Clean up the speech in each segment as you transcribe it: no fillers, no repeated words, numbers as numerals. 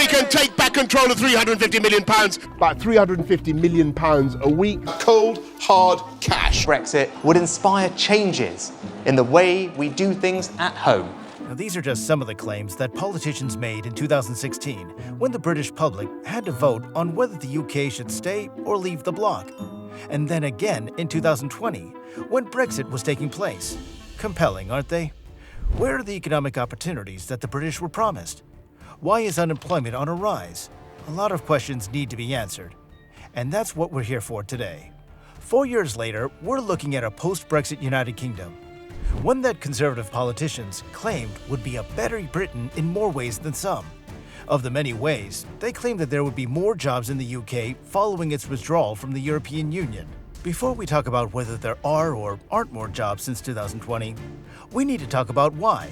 can take back control of £350 million. About £350 million a week. Cold, hard cash. Brexit would inspire changes in the way we do things at home. Now, these are just some of the claims that politicians made in 2016 when the British public had to vote on whether the UK should stay or leave the bloc. And then again in 2020 when Brexit was taking place. Compelling, aren't they? Where are the economic opportunities that the British were promised? Why is unemployment on a rise? A lot of questions need to be answered. And that's what we're here for today. 4 years later, we're looking at a post-Brexit United Kingdom, one that conservative politicians claimed would be a better Britain in more ways than some. Of the many ways, they claimed that there would be more jobs in the UK following its withdrawal from the European Union. Before we talk about whether there are or aren't more jobs since 2020, we need to talk about why.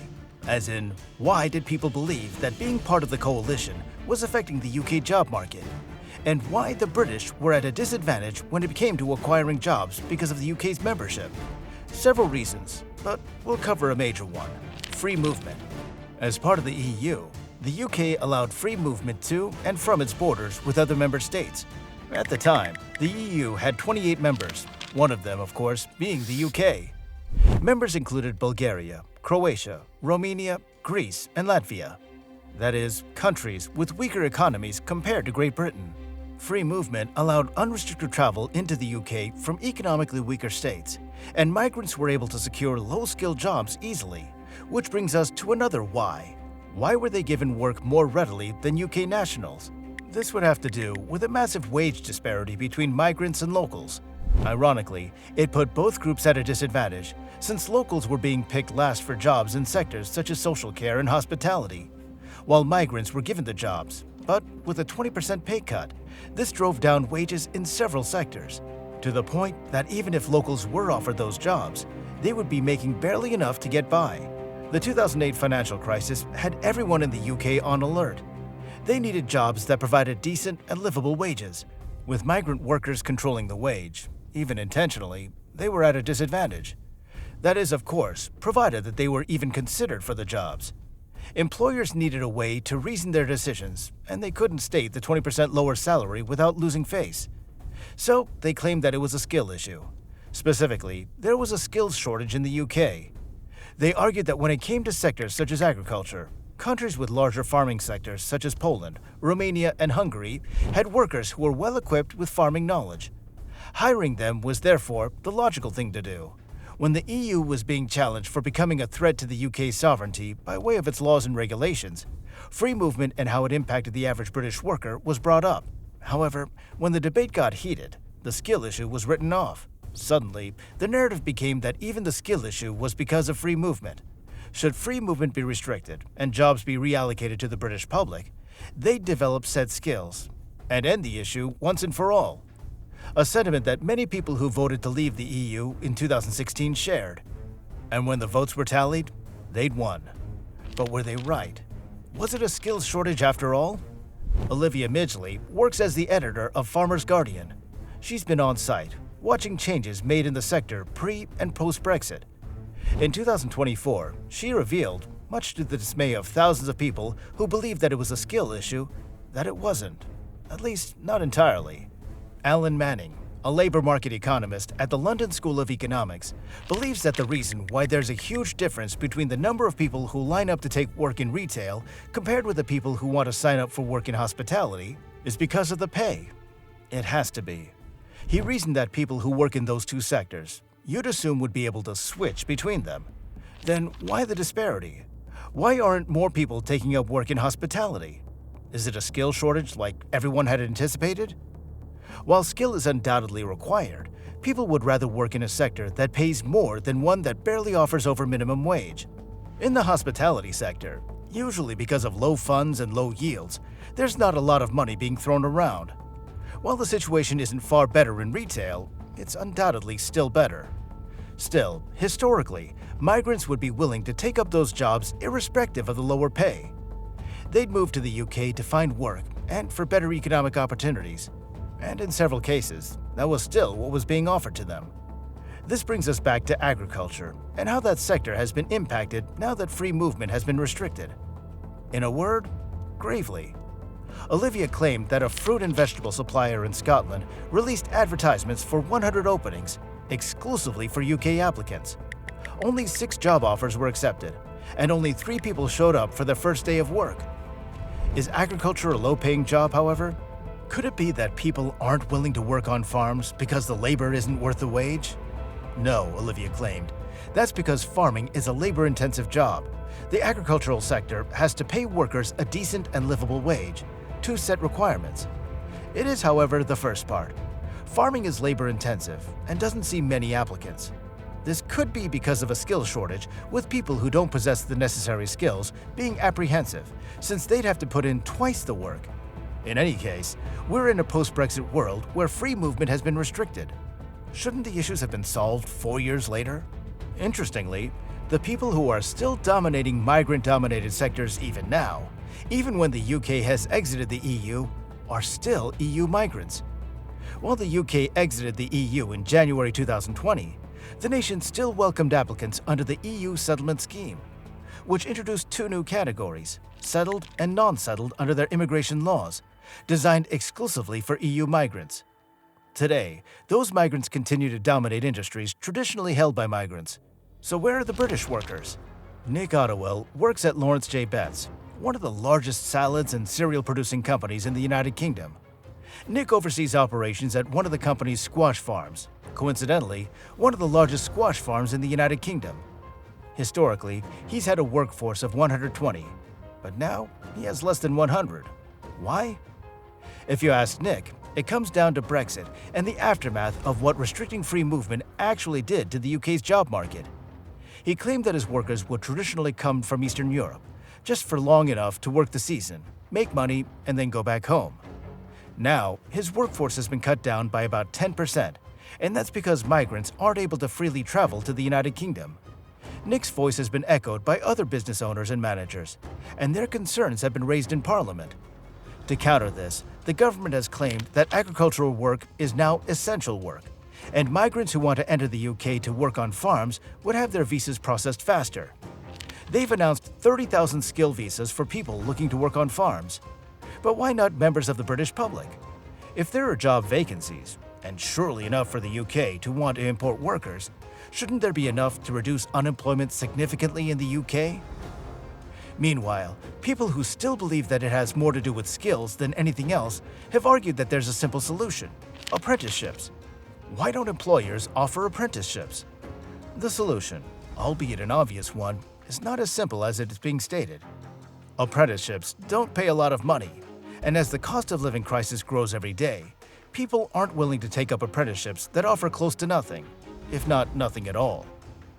As in, why did people believe that being part of the coalition was affecting the UK job market? And why the British were at a disadvantage when it came to acquiring jobs because of the UK's membership? Several reasons, but we'll cover a major one: free movement. As part of the EU, the UK allowed free movement to and from its borders with other member states. At the time, the EU had 28 members, one of them, of course, being the UK. Members included Bulgaria, Croatia, Romania, Greece, and Latvia. That is, countries with weaker economies compared to Great Britain. Free movement allowed unrestricted travel into the UK from economically weaker states, and migrants were able to secure low-skilled jobs easily, which brings us to another why. Why were they given work more readily than UK nationals? This would have to do with a massive wage disparity between migrants and locals. Ironically, it put both groups at a disadvantage, since locals were being picked last for jobs in sectors such as social care and hospitality, while migrants were given the jobs, but with a 20% pay cut. This drove down wages in several sectors, to the point that even if locals were offered those jobs, they would be making barely enough to get by. The 2008 financial crisis had everyone in the UK on alert. They needed jobs that provided decent and livable wages. With migrant workers controlling the wage, even intentionally, they were at a disadvantage. That is, of course, provided that they were even considered for the jobs. Employers needed a way to reason their decisions, and they couldn't state the 20% lower salary without losing face. So they claimed that it was a skill issue. Specifically, there was a skills shortage in the UK. They argued that when it came to sectors such as agriculture, countries with larger farming sectors such as Poland, Romania, and Hungary had workers who were well equipped with farming knowledge. Hiring them was therefore the logical thing to do. When the EU was being challenged for becoming a threat to the UK's sovereignty by way of its laws and regulations, free movement and how it impacted the average British worker was brought up. However, when the debate got heated, the skill issue was written off. Suddenly, the narrative became that even the skill issue was because of free movement. Should free movement be restricted and jobs be reallocated to the British public, they'd develop said skills and end the issue once and for all. A sentiment that many people who voted to leave the EU in 2016 shared. And when the votes were tallied, they'd won. But were they right? Was it a skills shortage after all? Olivia Midgley works as the editor of Farmer's Guardian. She's been on site, watching changes made in the sector pre- and post-Brexit. In 2024, she revealed, much to the dismay of thousands of people who believed that it was a skill issue, that it wasn't. At least, not entirely. Alan Manning, a labor market economist at the London School of Economics, believes that the reason why there's a huge difference between the number of people who line up to take work in retail compared with the people who want to sign up for work in hospitality is because of the pay. It has to be. He reasoned that people who work in those two sectors, you'd assume would be able to switch between them. Then why the disparity? Why aren't more people taking up work in hospitality? Is it a skill shortage like everyone had anticipated? While skill is undoubtedly required, people would rather work in a sector that pays more than one that barely offers over minimum wage. In the hospitality sector, usually because of low funds and low yields, there's not a lot of money being thrown around. While the situation isn't far better in retail, it's undoubtedly still better. Still, historically, migrants would be willing to take up those jobs irrespective of the lower pay. They'd move to the UK to find work and for better economic opportunities. And in several cases, that was still what was being offered to them. This brings us back to agriculture and how that sector has been impacted now that free movement has been restricted. In a word, gravely. Olivia claimed that a fruit and vegetable supplier in Scotland released advertisements for 100 openings, exclusively for UK applicants. Only 6 job offers were accepted, and only 3 people showed up for their first day of work. Is agriculture a low-paying job, however? Could it be that people aren't willing to work on farms because the labor isn't worth the wage? No, Olivia claimed. That's because farming is a labor-intensive job. The agricultural sector has to pay workers a decent and livable wage, 2 set requirements. It is, however, the first part. Farming is labor-intensive and doesn't see many applicants. This could be because of a skill shortage, with people who don't possess the necessary skills being apprehensive, since they'd have to put in twice the work. In any case, we're in a post-Brexit world where free movement has been restricted. Shouldn't the issues have been solved 4 years later? Interestingly, the people who are still dominating migrant-dominated sectors even now, even when the UK has exited the EU, are still EU migrants. While the UK exited the EU in January 2020, the nation still welcomed applicants under the EU settlement scheme, which introduced 2 new categories, settled and non-settled under their immigration laws, designed exclusively for EU migrants. Today, those migrants continue to dominate industries traditionally held by migrants. So where are the British workers? Nick Ottewell works at Lawrence J. Betts, one of the largest salads and cereal producing companies in the United Kingdom. Nick oversees operations at one of the company's squash farms, coincidentally, one of the largest squash farms in the United Kingdom. Historically, he's had a workforce of 120, but now he has less than 100. Why? If you ask Nick, it comes down to Brexit and the aftermath of what restricting free movement actually did to the UK's job market. He claimed that his workers would traditionally come from Eastern Europe, just for long enough to work the season, make money, and then go back home. Now, his workforce has been cut down by about 10%, and that's because migrants aren't able to freely travel to the United Kingdom. Nick's voice has been echoed by other business owners and managers, and their concerns have been raised in Parliament. To counter this, the government has claimed that agricultural work is now essential work, and migrants who want to enter the UK to work on farms would have their visas processed faster. They've announced 30,000 skill visas for people looking to work on farms. But why not members of the British public? If there are job vacancies, and surely enough for the UK to want to import workers, shouldn't there be enough to reduce unemployment significantly in the UK? Meanwhile, people who still believe that it has more to do with skills than anything else have argued that there's a simple solution: apprenticeships. Why don't employers offer apprenticeships? The solution, albeit an obvious one, is not as simple as it is being stated. Apprenticeships don't pay a lot of money, and as the cost of living crisis grows every day, people aren't willing to take up apprenticeships that offer close to nothing, if not nothing at all.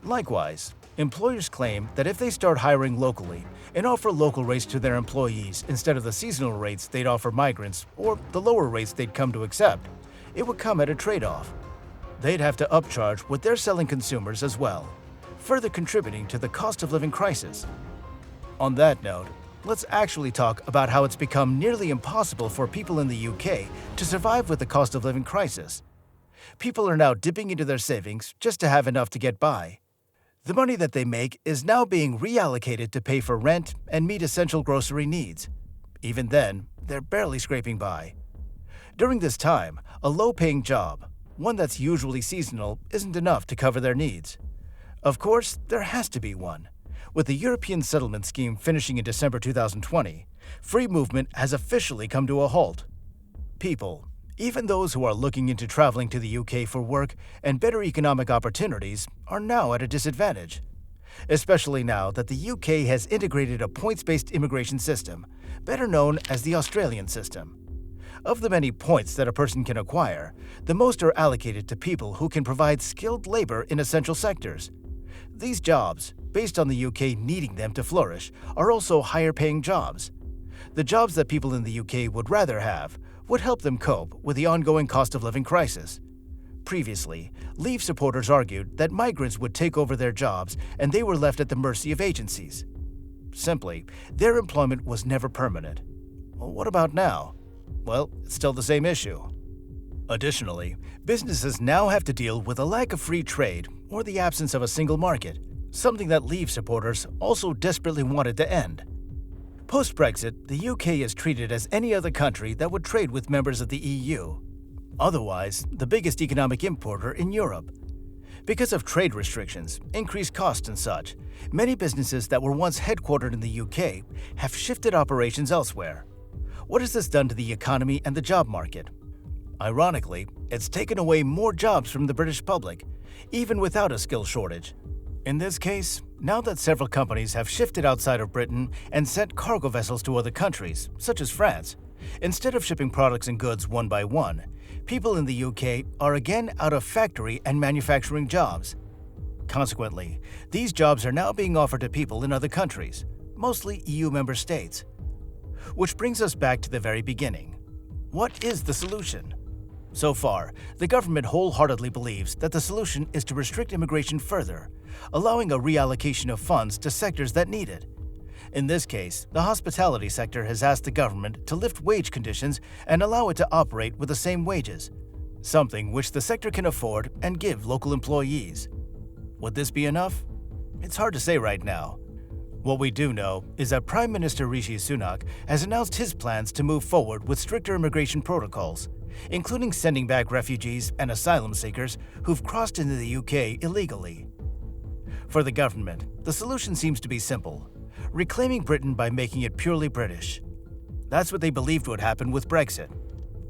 Likewise, employers claim that if they start hiring locally and offer local rates to their employees instead of the seasonal rates they'd offer migrants or the lower rates they'd come to accept, it would come at a trade-off. They'd have to upcharge what they're selling consumers as well, further contributing to the cost of living crisis. On that note, let's actually talk about how it's become nearly impossible for people in the UK to survive with the cost of living crisis. People are now dipping into their savings just to have enough to get by. The money that they make is now being reallocated to pay for rent and meet essential grocery needs. Even then, they're barely scraping by. During this time, a low-paying job, one that's usually seasonal, isn't enough to cover their needs. Of course, there has to be one. With the European settlement scheme finishing in December 2020, free movement has officially come to a halt. People, even those who are looking into traveling to the UK for work and better economic opportunities, are now at a disadvantage. Especially now that the UK has integrated a points-based immigration system, better known as the Australian system. Of the many points that a person can acquire, the most are allocated to people who can provide skilled labor in essential sectors. These jobs, based on the UK needing them to flourish, are also higher-paying jobs. The jobs that people in the UK would rather have would help them cope with the ongoing cost of living crisis. Previously, Leave supporters argued that migrants would take over their jobs and they were left at the mercy of agencies. Simply, their employment was never permanent. Well, what about now? Well, it's still the same issue. Additionally, businesses now have to deal with a lack of free trade or the absence of a single market, something that Leave supporters also desperately wanted to end. Post-Brexit, the UK is treated as any other country that would trade with members of the EU. Otherwise, the biggest economic importer in Europe. Because of trade restrictions, increased costs and such, many businesses that were once headquartered in the UK have shifted operations elsewhere. What has this done to the economy and the job market? Ironically, it's taken away more jobs from the British public, even without a skill shortage. In this case, now that several companies have shifted outside of Britain and sent cargo vessels to other countries, such as France, instead of shipping products and goods one by one, people in the UK are again out of factory and manufacturing jobs. Consequently, these jobs are now being offered to people in other countries, mostly EU member states. Which brings us back to the very beginning. What is the solution? So far, the government wholeheartedly believes that the solution is to restrict immigration further, allowing a reallocation of funds to sectors that need it. In this case, the hospitality sector has asked the government to lift wage conditions and allow it to operate with the same wages, something which the sector can afford and give local employees. Would this be enough? It's hard to say right now. What we do know is that Prime Minister Rishi Sunak has announced his plans to move forward with stricter immigration protocols, including sending back refugees and asylum seekers who've crossed into the UK illegally. For the government, the solution seems to be simple: reclaiming Britain by making it purely British. That's what they believed would happen with Brexit.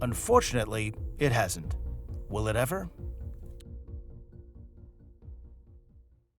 Unfortunately, it hasn't. Will it ever?